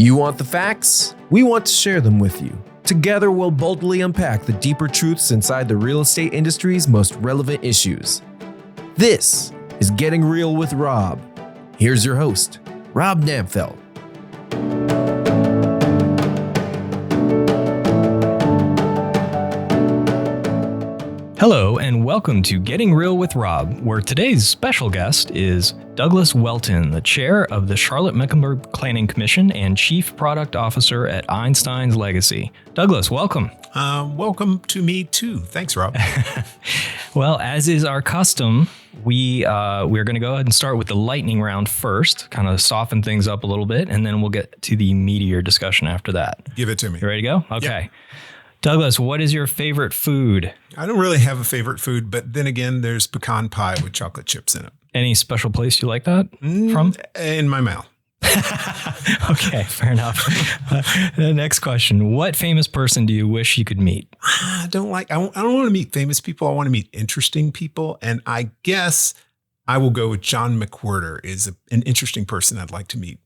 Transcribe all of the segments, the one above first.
You want the facts? We want to share them with you. Together, we'll boldly unpack the deeper truths inside the real estate industry's most relevant issues. This is Getting Real with Rob. Here's your host, Rob Namfeld. Hello, and welcome to Getting Real with Rob, where today's special guest is Douglas Welton, the chair of the Charlotte-Mecklenburg Planning Commission and chief product officer at Einstein's Legacy. Douglas, welcome. Welcome to me too. Thanks, Rob. Well, as is our custom, we're going to go ahead and start with the lightning round first, kind of soften things up a little bit, and then we'll get to the meatier discussion after that. Give it to me. You ready to go? Okay. Yep. Douglas, what is your favorite food? I don't really have a favorite food, but then again, there's pecan pie with chocolate chips in it. Any special place you like that from? In my mouth. Okay, fair enough. The next question. What famous person do you wish you could meet? I don't want to meet famous people. I want to meet interesting people. And I guess I will go with John McWhorter is an interesting person I'd like to meet.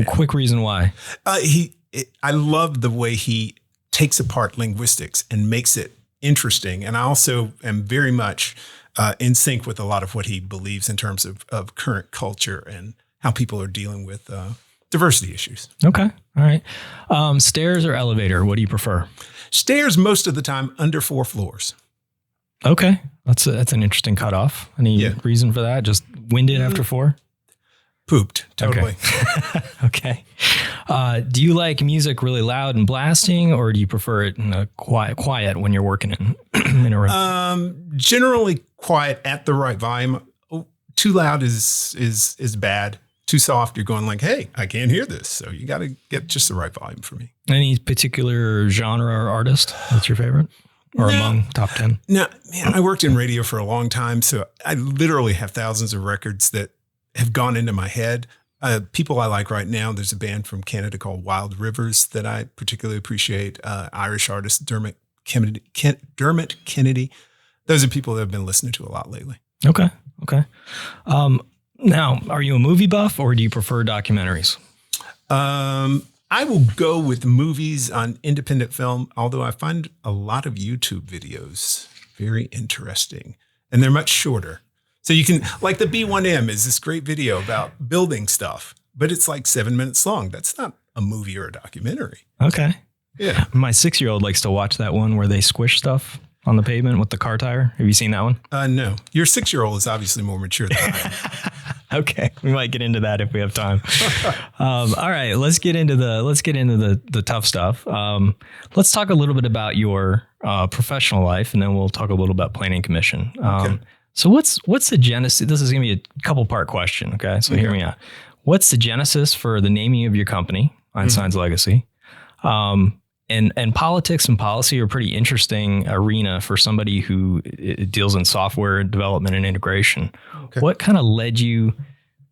Quick reason why. I love the way he takes apart linguistics and makes it interesting. And I also am very much in sync with a lot of what he believes in terms of current culture and how people are dealing with diversity issues. Okay. All right. Stairs or elevator? What do you prefer? Stairs most of the time, under 4 floors. Okay. That's an interesting cutoff. Any reason for that? Just winded after 4? Pooped. Totally. Okay. Do you like music really loud and blasting, or do you prefer it in a quiet when you're working in a room? Generally quiet at the right volume. Too loud is bad. Too soft, you're going like, hey, I can't hear this. So you got to get just the right volume for me. Any particular genre or artist that's your favorite? Or among top 10? No, man, I worked in radio for a long time. So I literally have thousands of records that have gone into my head. People I like right now, there's a band from Canada called Wild Rivers that I particularly appreciate. Irish artist Dermot Kennedy. Those are people that I've been listening to a lot lately. Okay. Now, are you a movie buff or do you prefer documentaries? I will go with movies on independent film, although I find a lot of YouTube videos very interesting, and they're much shorter. So you can, like the B1M is this great video about building stuff, but it's like 7 minutes long. That's not a movie or a documentary. Okay. Yeah. My 6-year-old likes to watch that one where they squish stuff on the pavement with the car tire. Have you seen that one? No. Your 6-year-old is obviously more mature than I am. Okay. We might get into that if we have time. All right. Let's get into the tough stuff. Let's talk a little bit about your professional life, and then we'll talk a little about planning commission. Okay. So what's the genesis? This is going to be a couple part question. Okay. So hear me out. What's the genesis for the naming of your company, Einstein's Legacy? And politics and policy are a pretty interesting arena for somebody who deals in software development and integration. Okay. What kind of led you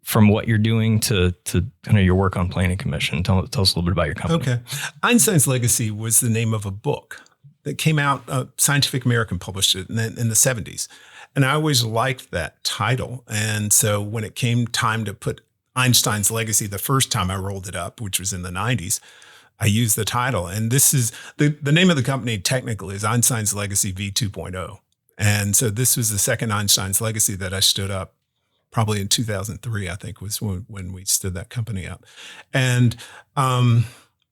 from what you're doing to kind of your work on planning commission? Tell us a little bit about your company. Okay. Einstein's Legacy was the name of a book that came out. Scientific American published it in the 70s. And I always liked that title. And so when it came time to put Einstein's Legacy, the first time I rolled it up, which was in the 90s, I used the title. And this is the name of the company technically is Einstein's Legacy V2.0. And so this was the second Einstein's Legacy that I stood up probably in 2003, I think was when we stood that company up. And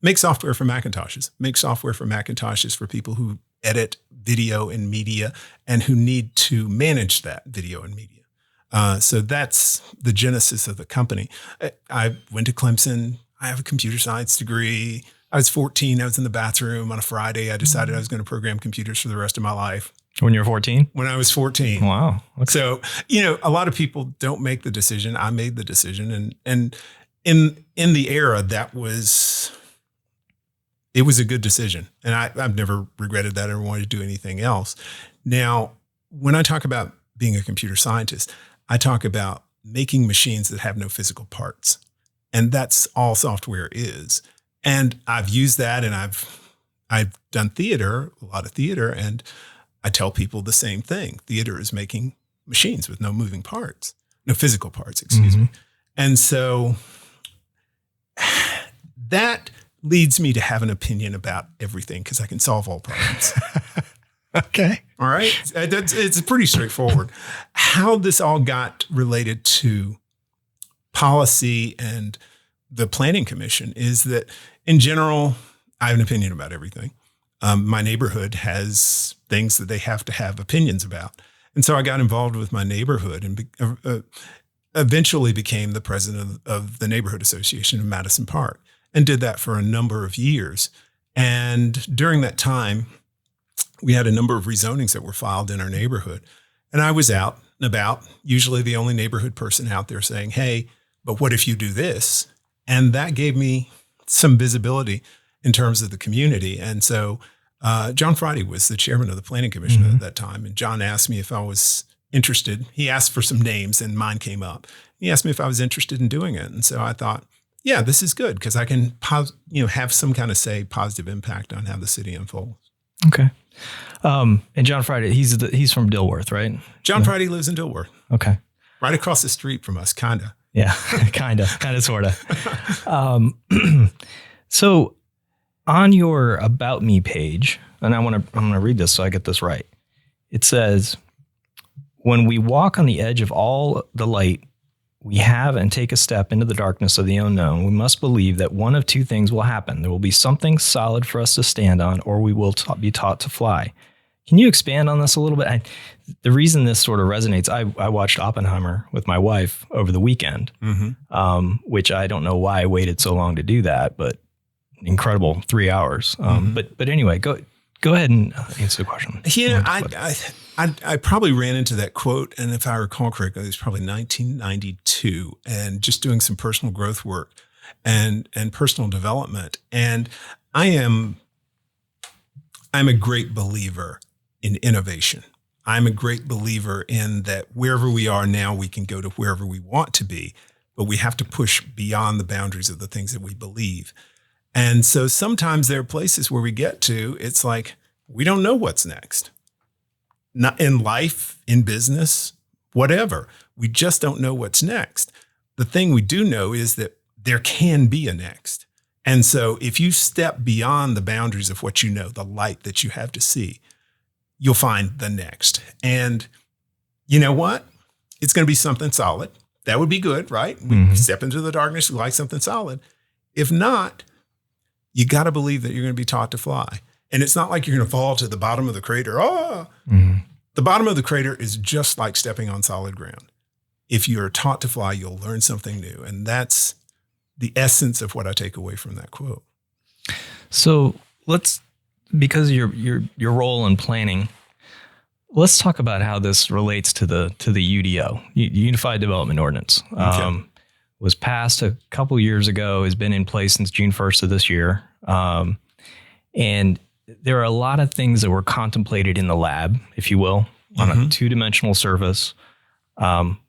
make software for Macintoshes. Make software for Macintoshes for people who edit video and media and who need to manage that video and media. So that's the genesis of the company. I went to Clemson. I have a computer science degree. I was 14. I was in the bathroom on a Friday. I decided I was going to program computers for the rest of my life. When you were 14? When I was 14. Wow. Okay. So, a lot of people don't make the decision. I made the decision. And in the era, it was a good decision. And I've never regretted that or wanted to do anything else. Now, when I talk about being a computer scientist, I talk about making machines that have no physical parts. And that's all software is. And I've used that, and I've done theater, a lot of theater, and I tell people the same thing. Theater is making machines with no moving parts, no physical parts, excuse me. And so that leads me to have an opinion about everything because I can solve all problems. Okay. All right. It's pretty straightforward. How this all got related to policy and the Planning Commission is that in general, I have an opinion about everything. My neighborhood has things that they have to have opinions about. And so I got involved with my neighborhood and eventually became the president of the Neighborhood Association of Madison Park and did that for a number of years. And during that time, we had a number of rezonings that were filed in our neighborhood. And I was out and about, usually the only neighborhood person out there saying, hey, but what if you do this? And that gave me some visibility in terms of the community. And so John Friday was the chairman of the Planning Commission at that time. And John asked me if I was interested. He asked for some names and mine came up. He asked me if I was interested in doing it. And so I thought, yeah, this is good because I can have some kind of positive impact on how the city unfolds. Okay. And John Friday, he's from Dilworth, right? John Friday lives in Dilworth. Okay. Right across the street from us, kind of. Yeah, kind of, sort of. So on your About Me page, and I'm going to read this so I get this right. It says, when we walk on the edge of all the light we have and take a step into the darkness of the unknown, we must believe that one of two things will happen. There will be something solid for us to stand on, or we will be taught to fly. Can you expand on this a little bit? The reason this sort of resonates, I watched Oppenheimer with my wife over the weekend, which I don't know why I waited so long to do that, but incredible 3 hours. But anyway, go ahead and answer the question. Yeah, I probably ran into that quote, and if I recall correctly, it was probably 1992, and just doing some personal growth work and personal development. And I'm a great believer in innovation. I'm a great believer in that wherever we are now, we can go to wherever we want to be, but we have to push beyond the boundaries of the things that we believe. And so sometimes there are places where we get to, it's like, we don't know what's next. Not in life, in business, whatever. We just don't know what's next. The thing we do know is that there can be a next. And so if you step beyond the boundaries of what you know, the light that you have to see, you'll find the next. And you know what? It's going to be something solid. That would be good, right? We step into the darkness, we like something solid. If not, you got to believe that you're going to be taught to fly. And it's not like you're going to fall to the bottom of the crater. The bottom of the crater is just like stepping on solid ground. If you're taught to fly, you'll learn something new. And that's the essence of what I take away from that quote. So because your role in planning, let's talk about how this relates to the UDO, Unified Development Ordinance. Was passed a couple years ago, has been in place since June 1st of this year. And there are a lot of things that were contemplated in the lab, if you will, on a two-dimensional surface,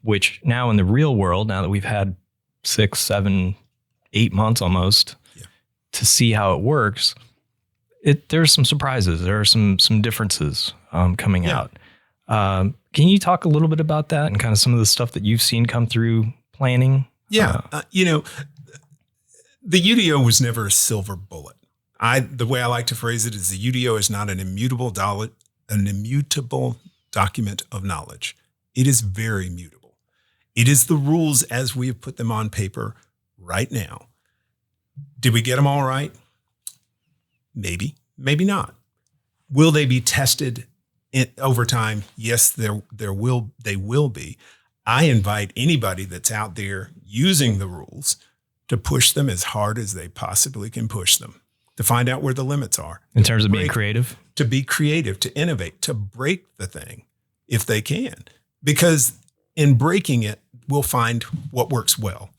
which now in the real world, now that we've had 6, 7, 8 months almost to see how it works, there's some surprises. There are some differences coming out. Can you talk a little bit about that and kind of some of the stuff that you've seen come through planning? Yeah. The UDO was never a silver bullet. The way I like to phrase it is the UDO is not an immutable document of knowledge. It is very mutable. It is the rules as we have put them on paper right now. Did we get them all right? Maybe, maybe not. Will they be tested over time? Yes, they will be. I invite anybody that's out there using the rules to push them as hard as they possibly can push them, to find out where the limits are. In terms of being creative? To be creative, to innovate, to break the thing if they can. Because in breaking it, we'll find what works well.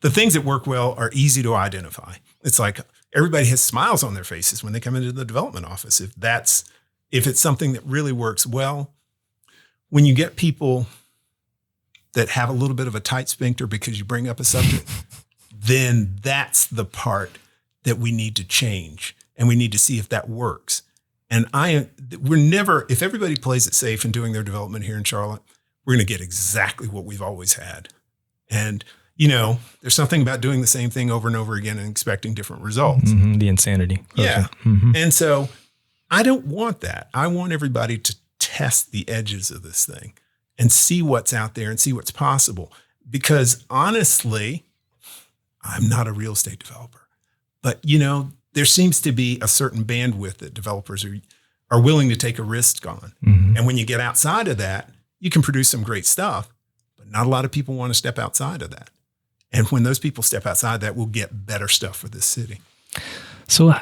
The things that work well are easy to identify. It's like everybody has smiles on their faces when they come into the development office. If it's something that really works well, when you get people that have a little bit of a tight sphincter because you bring up a subject, then that's the part that we need to change. And we need to see if that works. And if everybody plays it safe in doing their development here in Charlotte, we're going to get exactly what we've always had. And there's something about doing the same thing over and over again and expecting different results. Mm-hmm. The insanity. Yeah. Mm-hmm. And so I don't want that. I want everybody to test the edges of this thing and see what's out there and see what's possible. Because honestly, I'm not a real estate developer, but there seems to be a certain bandwidth that developers are willing to take a risk on. Mm-hmm. And when you get outside of that, you can produce some great stuff, but not a lot of people want to step outside of that. And when those people step outside that, we'll get better stuff for this city. So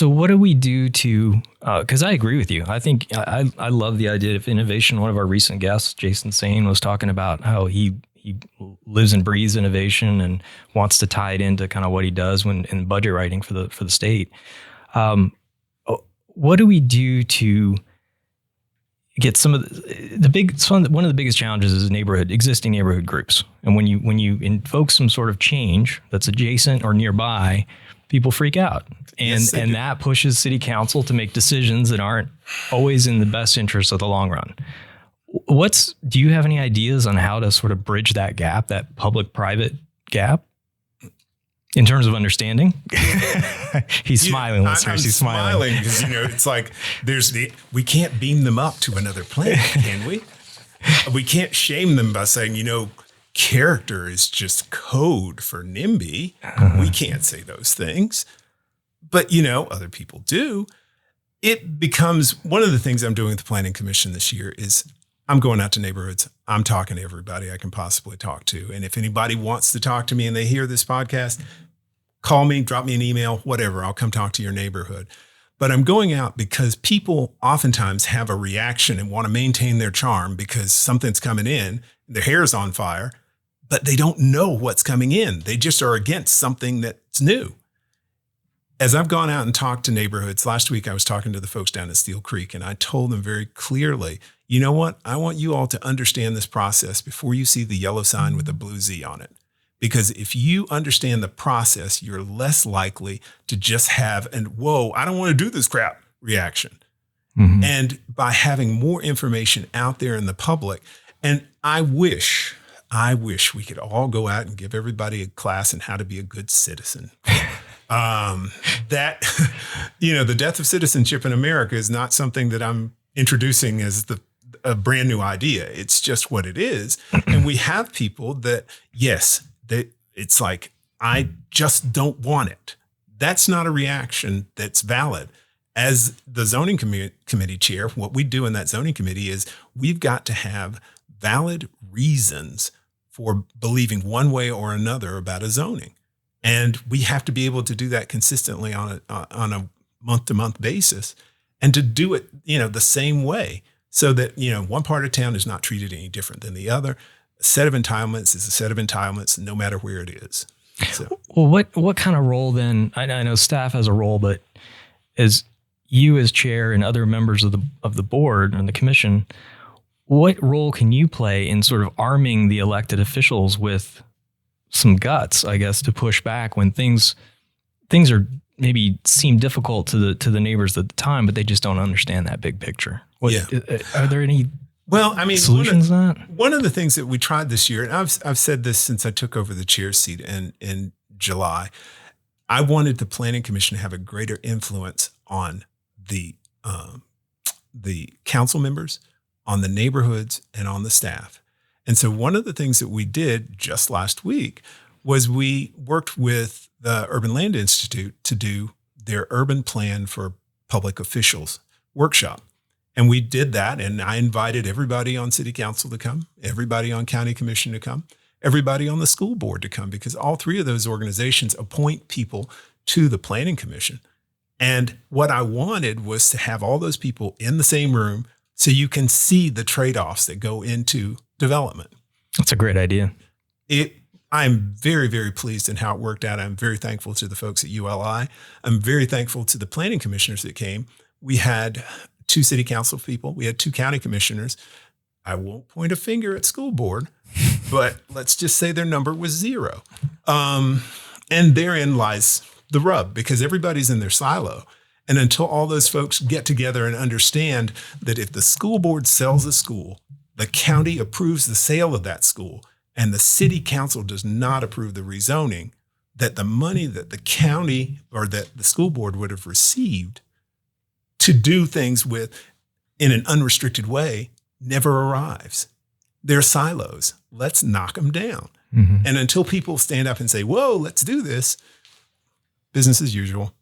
what do we do to, because I agree with you. I think I love the idea of innovation. One of our recent guests, Jason Sane, was talking about how he lives and breathes innovation and wants to tie it into kind of what he does when in budget writing for the state. What do we do to get some of one of the biggest challenges is existing neighborhood groups. And when you invoke some sort of change that's adjacent or nearby, people freak out. And Yes, and that pushes city council to make decisions that aren't always in the best interest of the long run. Do you have any ideas on how to sort of bridge that gap, that public-private gap? In terms of understanding, he's smiling, listeners. He's smiling because it's like we can't beam them up to another planet, can we? We can't shame them by saying, character is just code for NIMBY. Uh-huh. We can't say those things, but other people do. It becomes one of the things I'm doing with the Planning Commission this year is I'm going out to neighborhoods. I'm talking to everybody I can possibly talk to. And if anybody wants to talk to me and they hear this podcast, call me, drop me an email, whatever. I'll come talk to your neighborhood. But I'm going out because people oftentimes have a reaction and want to maintain their charm because something's coming in, their hair's on fire, but they don't know what's coming in. They just are against something that's new. As I've gone out and talked to neighborhoods, last week I was talking to the folks down at Steel Creek, and I told them very clearly, you know what? I want you all to understand this process before you see the yellow sign with the blue Z on it. Because if you understand the process, you're less likely to just have whoa, I don't want to do this crap reaction. Mm-hmm. And by having more information out there in the public, and I wish we could all go out and give everybody a class on how to be a good citizen. The death of citizenship in America is not something that I'm introducing as a brand new idea. It's just what it is. And we have people that, yes, it's like, I just don't want it. That's not a reaction that's valid. As the zoning committee chair, what we do in that zoning committee is we've got to have valid reasons for believing one way or another about a zoning. And we have to be able to do that consistently on a month-to-month basis and to do it, the same way so that, one part of town is not treated any different than the other. A set of entitlements is a set of entitlements no matter where it is. So. Well, what kind of role then? I know staff has a role, but as you as chair and other members of the board and the commission, what role can you play in sort of arming the elected officials with some guts, I guess, to push back when things are maybe seem difficult to the neighbors at the time, but they just don't understand that big picture? Are there any solutions to that? One of the things that we tried this year, and I've said this since I took over the chair seat in July, I wanted the Planning Commission to have a greater influence on the council members, on the neighborhoods, and on the staff. And so one of the things that we did just last week was we worked with the Urban Land Institute to do their urban plan for public officials workshop. And we did that. And I invited everybody on city council to come, everybody on county commission to come, everybody on the school board to come, because all three of those organizations appoint people to the Planning Commission. And what I wanted was to have all those people in the same room so you can see the trade-offs that go into development. That's a great idea. I'm very, very pleased in how it worked out. I'm very thankful to the folks at ULI. I'm very thankful to the planning commissioners that came. We had 2 city council people. We had 2 county commissioners. I won't point a finger at school board, but let's just say their number was 0. And therein lies the rub, because everybody's in their silo. And until all those folks get together and understand that if the school board sells a school, the county approves the sale of that school, and the city council does not approve the rezoning, that the money that the county or that the school board would have received to do things with in an unrestricted way never arrives. They're silos. Let's knock them down. Mm-hmm. And until people stand up and say, whoa, let's do this, business as usual.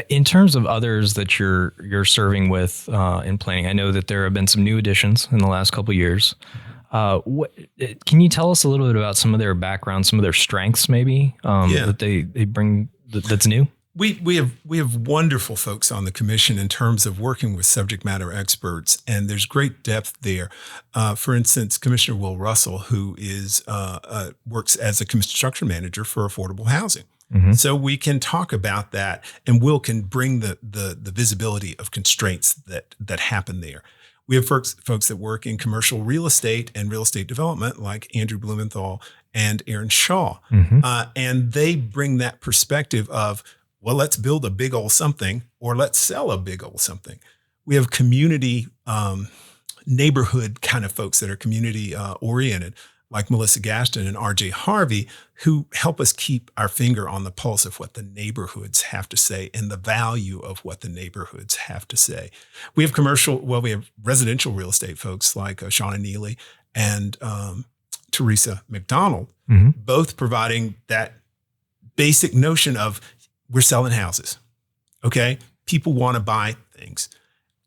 In terms of others that you're serving with in planning, I know that there have been some new additions in the last couple of years. Can you tell us a little bit about some of their background, some of their strengths, maybe that they bring that's new? We have wonderful folks on the commission in terms of working with subject matter experts, and there's great depth there. For instance, Commissioner Will Russell, who is works as a construction manager for affordable housing. Mm-hmm. So we can talk about that, and Will can bring the visibility of constraints that happen there. We have folks that work in commercial real estate and real estate development, like Andrew Blumenthal and Aaron Shaw. Mm-hmm. And they bring that perspective of, well, let's build a big old something, or let's sell a big old something. We have community neighborhood kind of folks that are community oriented, like Melissa Gaston and RJ Harvey, who help us keep our finger on the pulse of what the neighborhoods have to say and the value of what the neighborhoods have to say. We have we have residential real estate folks like Shauna Neely and Teresa McDonald, Mm-hmm. both providing that basic notion of we're selling houses. Okay. People want to buy things.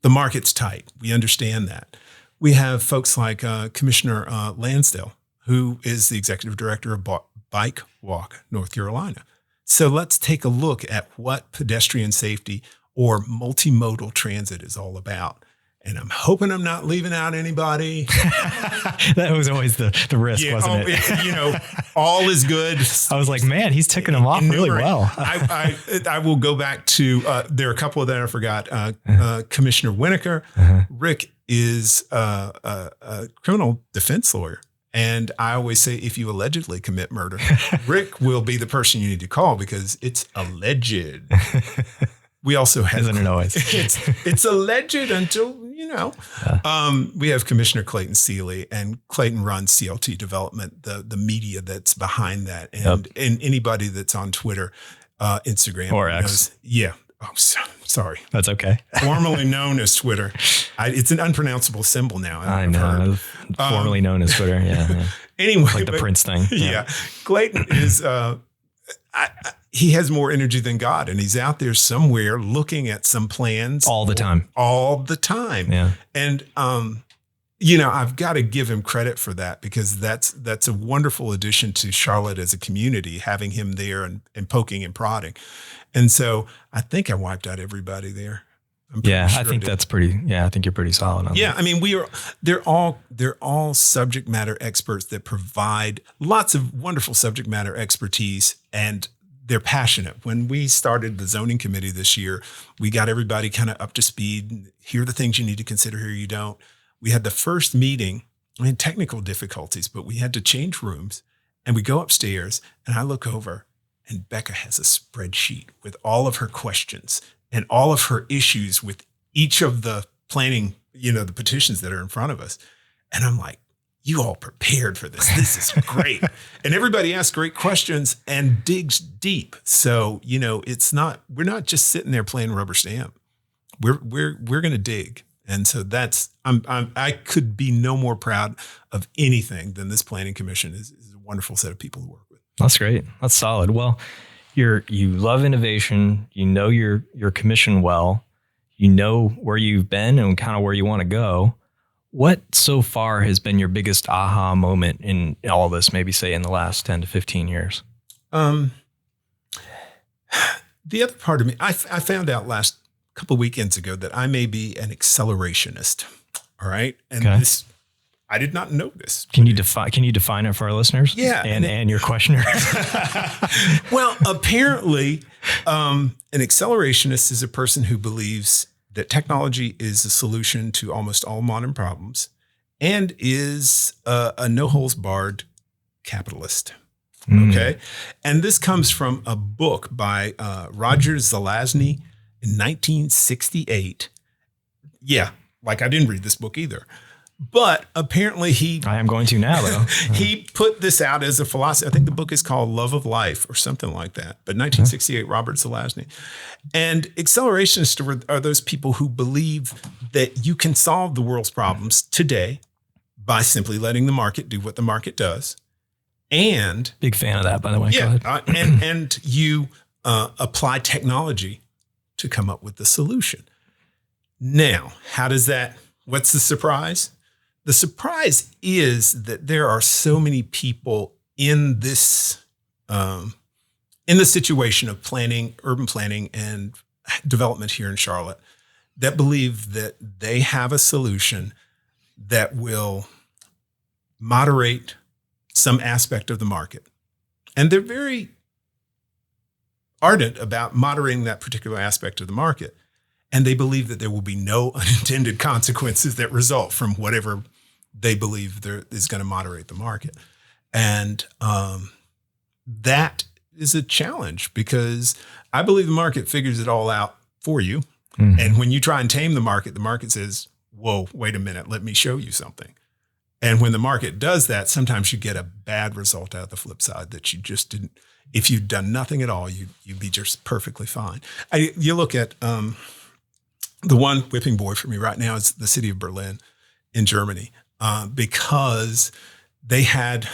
The market's tight. We understand that. We have folks like Commissioner Lansdale, who is the executive director of Bike Walk, North Carolina. So let's take a look at what pedestrian safety or multimodal transit is all about. And I'm hoping I'm not leaving out anybody. That was always the risk, wasn't it? All is good. I was like, man, he's ticking them off really well. I will go back to, there are a couple that I forgot. Commissioner Winokur. Rick is a criminal defense lawyer. And I always say, if you allegedly commit murder, Rick will be the person you need to call because it's alleged. We also have, isn't it always? It's alleged until, we have Commissioner Clayton Seeley, and Clayton runs CLT Development, the media that's behind that. And anybody that's on Twitter, Instagram. Or X. Yeah. Oh, sorry. That's okay. Formerly known as Twitter. It's an unpronounceable symbol now. I know. Formerly known as Twitter. Yeah. Anyway. Like the Prince thing. Yeah. Clayton is, he has more energy than God, and he's out there somewhere looking at some plans. All the time. Yeah. And, I've got to give him credit for that, because that's a wonderful addition to Charlotte as a community, having him there and poking and prodding. And so I think I wiped out everybody there. Yeah, sure I think that's pretty. Yeah, I think you're pretty solid on that. Yeah, I mean, they're all subject matter experts that provide lots of wonderful subject matter expertise, and they're passionate. When we started the zoning committee this year, we got everybody kind of up to speed. Here are the things you need to consider, here you don't. We had the first meeting. We had technical difficulties, but we had to change rooms, and we go upstairs, and I look over, and Becca has a spreadsheet with all of her questions and all of her issues with each of the planning, the petitions that are in front of us. And I'm like, you all prepared for this. This is great. And everybody asks great questions and digs deep. So, we're not just sitting there playing rubber stamp. We're going to dig. And so I could be no more proud of anything than this planning commission is a wonderful set of people to work with. That's great. That's solid. Well, you love innovation. You know your commission well. You know where you've been and kind of where you want to go. What so far has been your biggest aha moment in all this, maybe say in the last 10 to 15 years? The other part of me, I found out last couple of weekends ago that I may be an accelerationist. All right. And this, I did not know this. Can you define it for our listeners? Yeah. And your questioner? Well, apparently, an accelerationist is a person who believes that technology is a solution to almost all modern problems and is a no-holds-barred capitalist. Okay. And this comes from a book by Roger Zelazny in 1968. Yeah. Like I didn't read this book either. But apparently I am going to now, though. he put this out as a philosophy. I think the book is called Love of Life or something like that. But 1968, Robert Zelazny. And accelerationists are those people who believe that you can solve the world's problems today by simply letting the market do what the market does. And big fan of that, by the way. Yeah, and you apply technology to come up with the solution. Now, what's the surprise? The surprise is that there are so many people in this, in the situation of urban planning and development here in Charlotte that believe that they have a solution that will moderate some aspect of the market. And they're very ardent about moderating that particular aspect of the market. And they believe that there will be no unintended consequences that result from whatever they believe there is going to moderate the market. And that is a challenge because I believe the market figures it all out for you. Mm-hmm. And when you try and tame the market says, whoa, wait a minute, let me show you something. And when the market does that, sometimes you get a bad result out of the flip side that you just didn't. If you'd done nothing at all, you'd be just perfectly fine. You look at the one whipping boy for me right now is the city of Berlin in Germany, because they had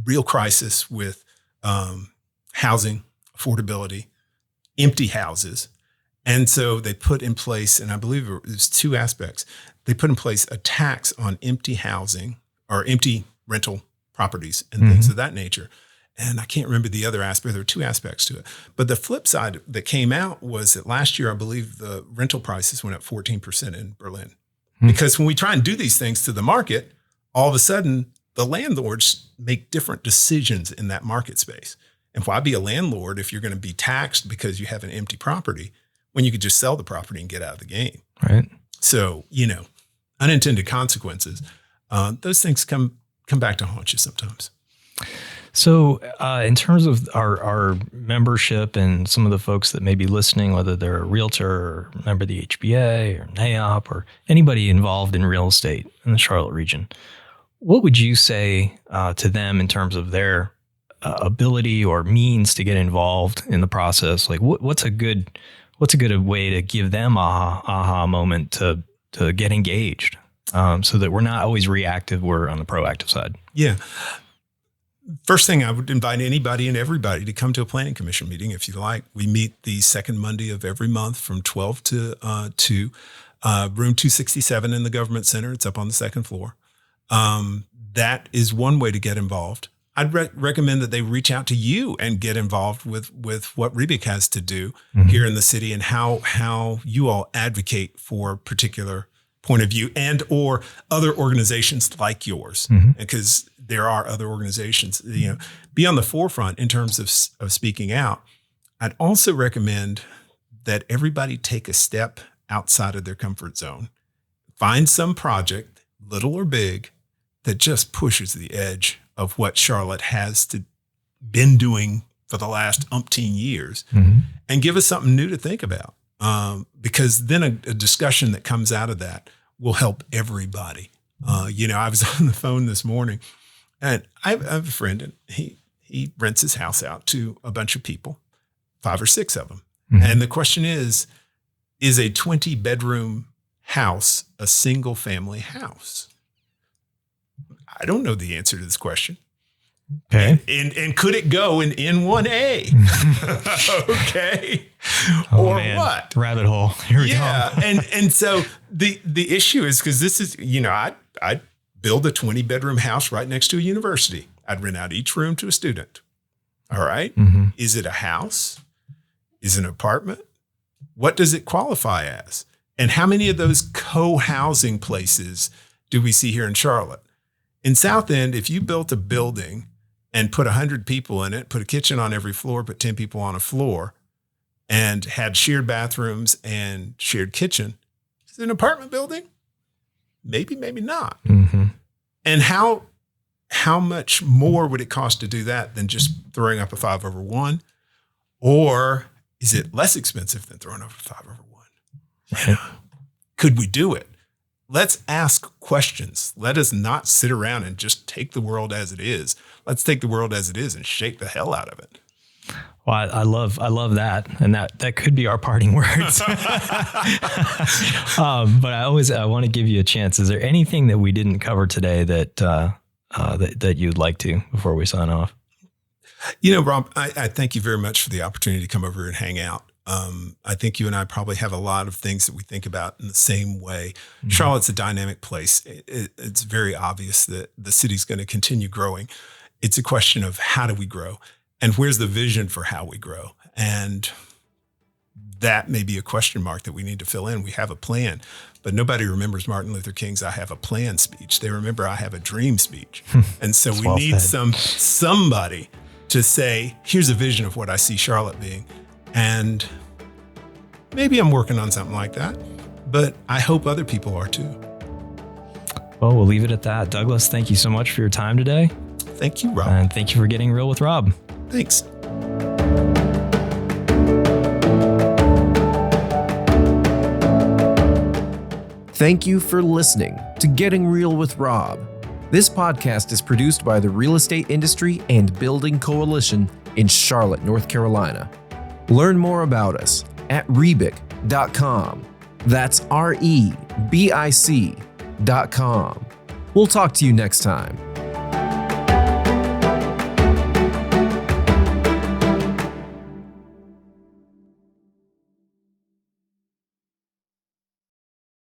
real crisis with housing, affordability, empty houses. And so they put in place, and I believe it was two aspects. They put in place a tax on empty housing or empty rental properties and things of that nature. And I can't remember the other aspect. There were two aspects to it. But the flip side that came out was that last year, I believe the rental prices went up 14% in Berlin. Because when we try and do these things to the market, all of a sudden the landlords make different decisions in that market space. And why be a landlord if you're going to be taxed because you have an empty property when you could just sell the property and get out of the game? Right. So, unintended consequences, those things come back to haunt you sometimes. So in terms of our membership and some of the folks that may be listening, whether they're a realtor or a member of the HBA or NAIOP or anybody involved in real estate in the Charlotte region, what would you say to them in terms of their ability or means to get involved in the process? Like what's a good way to give them aha moment to get engaged so that we're not always reactive, we're on the proactive side? Yeah. First thing, I would invite anybody and everybody to come to a planning commission meeting if you like. We meet the second Monday of every month from 12 to 2, room 267 in the government center. It's up on the second floor. That is one way to get involved. I'd recommend that they reach out to you and get involved with what REBIC has to do here in the city and how you all advocate for a particular point of view and or other organizations like yours, because there are other organizations, be on the forefront in terms of speaking out. I'd also recommend that everybody take a step outside of their comfort zone. Find some project, little or big, that just pushes the edge of what Charlotte has been doing for the last umpteen years and give us something new to think about. Because then a discussion that comes out of that will help everybody. I was on the phone this morning and I have a friend and he rents his house out to a bunch of people, 5 or 6 of them. And the question is a 20-bedroom house a single family house? I don't know the answer to this question. Okay. And could it go in N1A? Okay. Oh, or man. what? Rabbit hole. Here we go. And so the issue is because this is, I'd build a 20-bedroom house right next to a university. I'd rent out each room to a student. All right. Is it a house? Is it an apartment? What does it qualify as? And how many of those co-housing places do we see here in Charlotte? In South End, if you built a building and put 100 people in it, put a kitchen on every floor, put 10 people on a floor, and had shared bathrooms and shared kitchen, is it an apartment building? Maybe, maybe not. And how much more would it cost to do that than just throwing up a 5/1? Or is it less expensive than throwing up a 5/1? Could we do it? let's ask questions. Let us not sit around and just take the world as it is. Let's take the world as it is and shake the hell out of it. Well, I love that, and that could be our parting words. But I want to give you a chance. Is there anything that we didn't cover today that you'd like to before we sign off? Rob, I thank you very much for the opportunity to come over and hang out. I think you and I probably have a lot of things that we think about in the same way. Mm-hmm. Charlotte's a dynamic place. It's very obvious that the city's going to continue growing. It's a question of how do we grow? And where's the vision for how we grow? And that may be a question mark that we need to fill in. We have a plan, but nobody remembers Martin Luther King's "I have a plan" speech. They remember "I have a dream" speech. And so we need somebody to say, here's a vision of what I see Charlotte being. And maybe I'm working on something like that, but I hope other people are too. Well, we'll leave it at that. Douglas, thank you so much for your time today. Thank you, Rob. And thank you for getting real with Rob. Thanks. Thank you for listening to Getting Real with Rob. This podcast is produced by the Real Estate Industry and Building Coalition in Charlotte, North Carolina. Learn more about us at REBIC.com. That's REBIC.com. We'll talk to you next time.